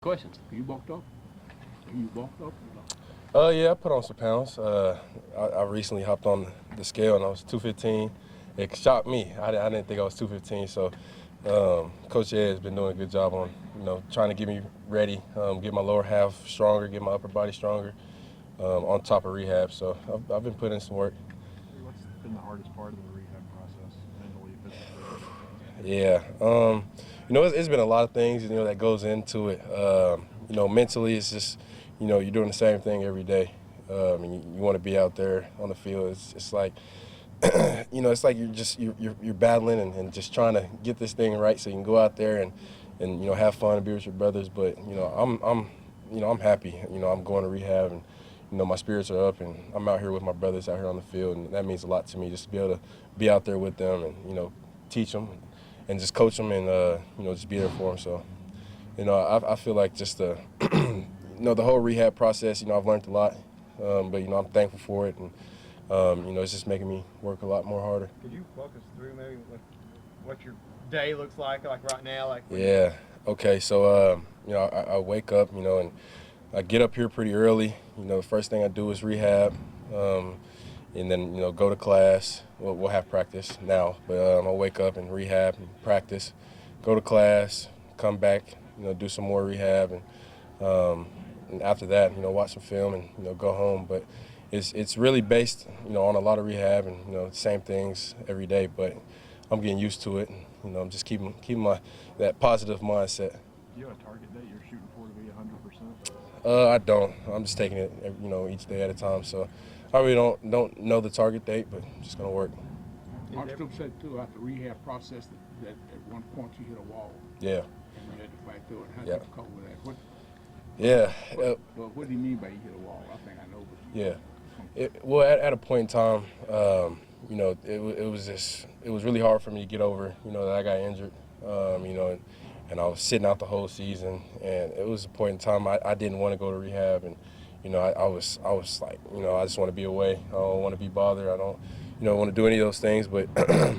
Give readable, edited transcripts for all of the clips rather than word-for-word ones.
Questions? You bulked up? You bulked up? Yeah, I put on some pounds. I recently hopped on the scale and I was 215. It shocked me. I didn't think I was 215. So Coach Ed has been doing a good job on, trying to get me ready, get my lower half stronger, get my upper body stronger, on top of rehab. So I've been putting in some work. What's been the hardest part of the rehab process, mentally, physically? It's been a lot of things, that goes into it. Mentally, it's just, you're doing the same thing every day. And you want to be out there on the field. It's like, it's like you're battling and just trying to get this thing right so you can go out there and have fun and be with your brothers. But I'm happy. I'm going to rehab and my spirits are up and I'm out here with my brothers out here on the field, and that means a lot to me just to be able to be out there with them and teach them and just coach them and just be there for them. So I feel like just the the whole rehab process, I've learned a lot, but I'm thankful for it, and it's just making me work a lot more harder. Could you walk us through maybe what your day looks like right now? Yeah. Okay. So I wake up, and I get up here pretty early. The first thing I do is rehab, and then go to class. We'll have practice now, but I'll wake up and rehab and practice, go to class, come back, do some more rehab, and after that, watch some film and go home. But it's really based, on a lot of rehab and same things every day. But I'm getting used to it, and I'm just keeping that positive mindset. Do you have a target date you're shooting for to be 100%? I don't. I'm just taking it, each day at a time. So I really don't know the target date, but I'm just gonna work. Mark Stoops said too after the rehab process that at one point you hit a wall. Yeah. And you had to fight through it. How did you cope with that? What do you mean by you hit a wall? I think I know, but well, at a point in time, it was really hard for me to get over, that I got injured, and I was sitting out the whole season, and it was a point in time I didn't want to go to rehab, and I was like, I just want to be away. I don't want to be bothered. I don't, want to do any of those things, but I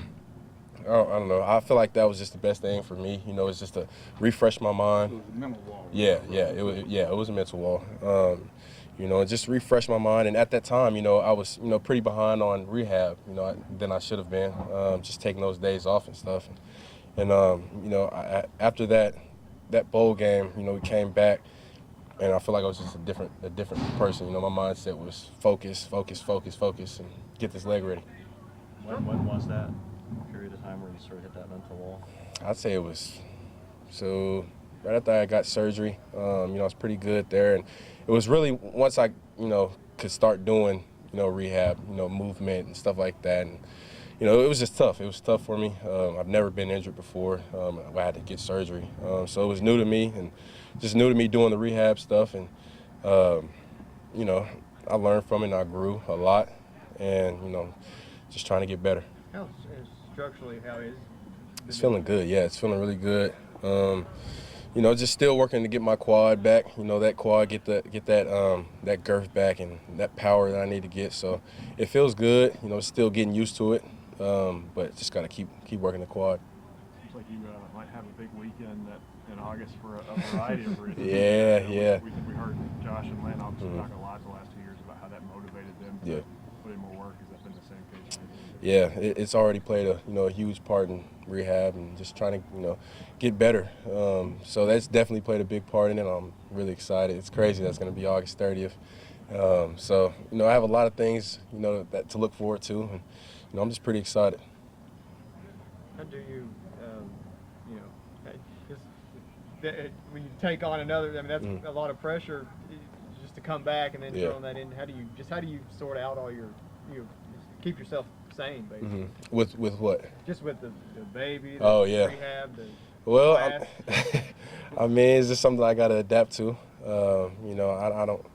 don't know. I feel like that was just the best thing for me. It's just to refresh my mind. it was a mental wall. It was a mental wall. Just refresh my mind. And at that time, I was, pretty behind on rehab, than I should have been, just taking those days off and stuff. And after that bowl game, we came back, and I feel like I was just a different person. My mindset was focus, and get this leg ready. When was that period of time where you sort of hit that mental wall? I'd say it was right after I got surgery. I was pretty good there, and it was really once I could start doing rehab, movement and stuff like that, and it was just tough. It was tough for me. I've never been injured before. I had to get surgery, so it was new to me, and just new to me doing the rehab stuff, and I learned from it and I grew a lot, and just trying to get better. How structurally, how is It's feeling good. Yeah, it's feeling really good. Just still working to get my quad back. That quad, get that girth back and that power that I need to get. So it feels good. Still getting used to it, but just gotta keep working the quad. Seems like you might have a big weekend in August for a variety of reasons. Yeah. We heard Josh and Len obviously talk a lot the last 2 years about how that motivated them to put in more work. Has that been the same case? Yeah, it's already played a huge part in rehab and just trying to get better. So that's definitely played a big part in it. I'm really excited. It's crazy that's going to be August 30th. So I have a lot of things that to look forward to, and I'm just pretty excited. How do you, when you take on another, that's a lot of pressure just to come back and then throwing that in. How do you sort out all your, keep yourself sane, basically? Mm-hmm. With what? Just with the baby, rehab, Well, it's just something I got to adapt to. I don't,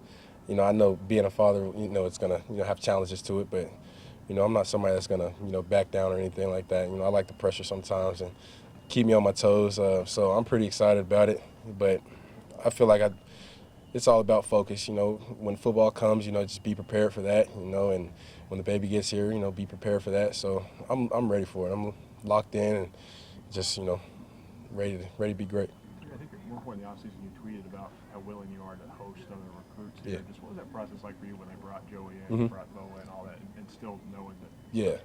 I know being a father, it's gonna, have challenges to it, but, I'm not somebody that's gonna, back down or anything like that. I like the pressure sometimes and keep me on my toes. So I'm pretty excited about it, but I feel like it's all about focus. When football comes, just be prepared for that. And when the baby gets here, be prepared for that. So I'm ready for it. I'm locked in and just ready to be great. I think one point in the offseason you tweeted about how willing you are to host other recruits here. Yeah. Just what was that process like for you when they brought Joey in, Mhm. brought Boa and all that, and still knowing that? Yeah,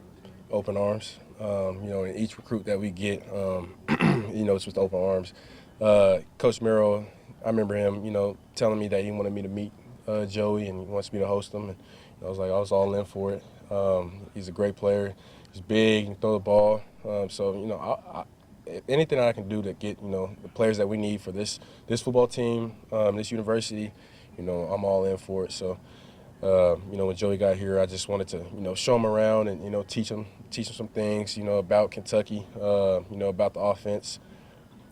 open arms. You know, in each recruit that we get, you know, it's with open arms. Coach Miro, I remember him, you know, telling me that he wanted me to meet Joey and he wants me to host him. And I was all in for it. He's a great player. He's big, he can throw the ball. So, you know, anything I can do to get, you know, the players that we need for this football team, this university, you know, I'm all in for it. So, you know, when Joey got here, I just wanted to, you know, show him around and, you know, teach him some things, you know, about Kentucky, you know, about the offense.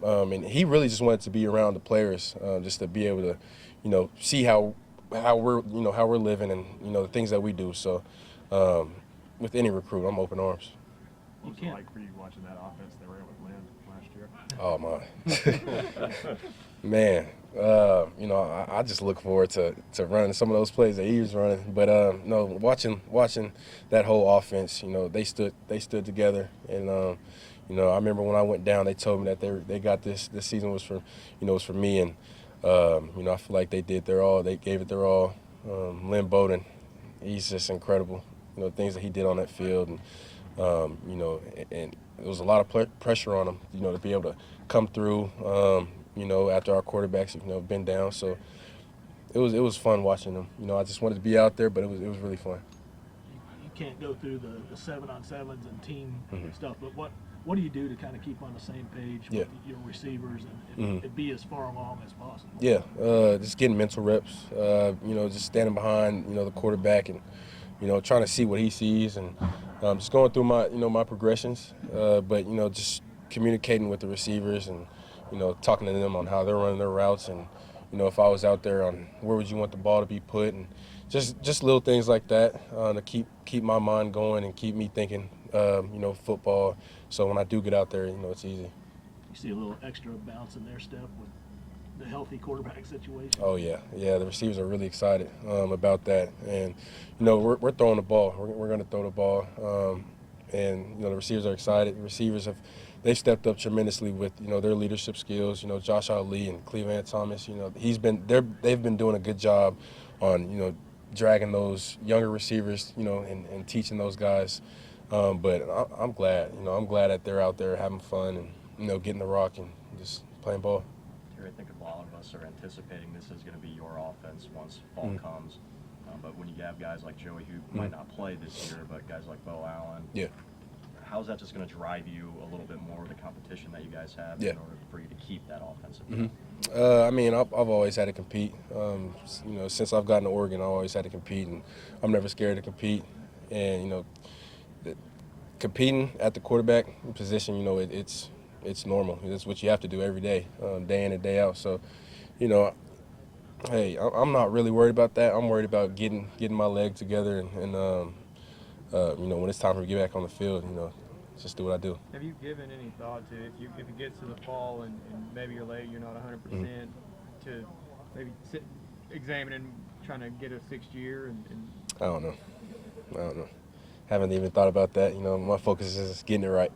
And he really just wanted to be around the players, just to be able to, you know, see how we're living and, you know, the things that we do. So, with any recruit, I'm open arms. What was it like for you watching that offense they ran with Lynn last year? Oh my, man. You know, I just look forward to running some of those plays that he was running. But no, watching that whole offense, you know, they stood together. And you know, I remember when I went down, they told me that they got this season was for, you know, it was for me. And you know, I feel like they did their all. They gave it their all. Lynn Bowden, he's just incredible. You know, things that he did on that field, and you know, and there was a lot of pressure on him, you know, to be able to come through, you know, after our quarterbacks, you know, been down. So it was fun watching them. You know, I just wanted to be out there, but it was really fun. You can't go through the 7-on-7s and team stuff, but what do you do to kind of keep on the same page with your receivers and be as far along as possible? Yeah, just getting mental reps, you know, just standing behind, you know, the quarterback and, you know, trying to see what he sees and just going through my progressions, but, you know, just communicating with the receivers and, you know, talking to them on how they're running their routes and, you know, if I was out there on where would you want the ball to be put and just little things like that to keep my mind going and keep me thinking, you know, football. So when I do get out there, you know, it's easy. You see a little extra bounce in their step with the healthy quarterback situation. Oh yeah, the receivers are really excited about that, and you know we're throwing the ball. We're going to throw the ball, and you know the receivers are excited. The receivers they've stepped up tremendously with, you know, their leadership skills. You know, Josh Ali and Cleveland Thomas. You know, they've been doing a good job on, you know, dragging those younger receivers, you know, and teaching those guys. But I'm glad, you know, that they're out there having fun and, you know, getting the rock and just playing ball. Terry, I think a lot of us are anticipating this is going to be your offense once fall comes. But when you have guys like Joey who might not play this year, but guys like Bo Allen, how's that just going to drive you a little bit more, the competition that you guys have in order for you to keep that offensive? I mean, I've always had to compete. You know, since I've gotten to Oregon, I always had to compete, and I'm never scared to compete. And you know, competing at the quarterback position, you know, it's normal. It's what you have to do every day, day in and day out. So, you know, hey, I'm not really worried about that. I'm worried about getting my leg together and you know, when it's time for me to get back on the field, you know, just do what I do. Have you given any thought to if it gets to the fall and maybe you're late, you're not 100%, to maybe examining trying to get a 6th year and I don't know. Haven't even thought about that. You know, my focus is getting it right.